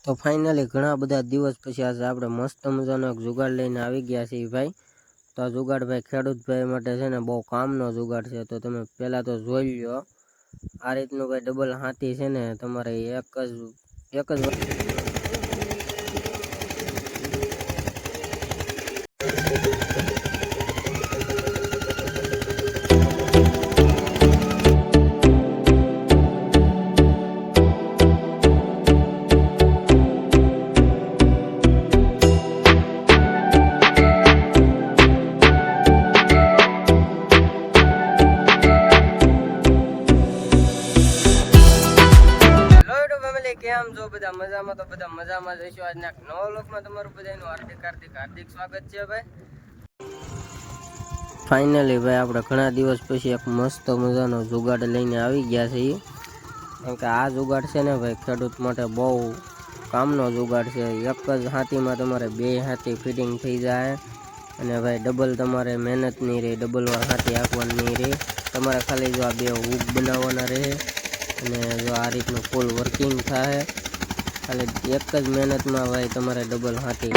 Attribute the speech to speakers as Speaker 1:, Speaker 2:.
Speaker 1: તો ફાઇનલી ઘણા બધા દિવસ પછી આજે આપણે મસ્ત મજાનો એક જુગાડ લઈને આવી ગયા છીએ ભાઈ। તો આ જુગાડ ભાઈ ખેડૂત ભાઈ માટે છે ને બહુ કામનો જુગાડ છે। તો તમે પહેલાં તો જોઈ લો, આ રીતનું ભાઈ ડબલ હાથી છે ને તમારે એક જ કેમ છો બધા મજામાં? તો બધા મજામાં જઈશું। આજના નવા વ્લોગમાં તમારું બધાનું હાર્દિક સ્વાગત છે ભાઈ। ફાઇનલી ભાઈ આપણે ઘણા દિવસ પછી એક મસ્ત મજાનો જુગાડ લઈને આવી ગયા છીએ। કેમ કે આ જુગાડ છે ને ભાઈ ખેડૂત માટે બહુ કામનો જુગાડ છે। એક જ હાથીમાં તમારે 2 હાથી ફિટિંગ થઈ જાય અને ભાઈ ડબલ તમારે મહેનત નહીં રહે, ડબલ વાર હાથી આપવાની નહીં રહે। તમારે ખાલી જો આ 2 હૂક બનાવવાના રહે અને જો આ રીતનું ફૂલ વર્કિંગ થાય, ખાલી એક જ મહેનતમાં ભાઈ તમારે ડબલ હાથી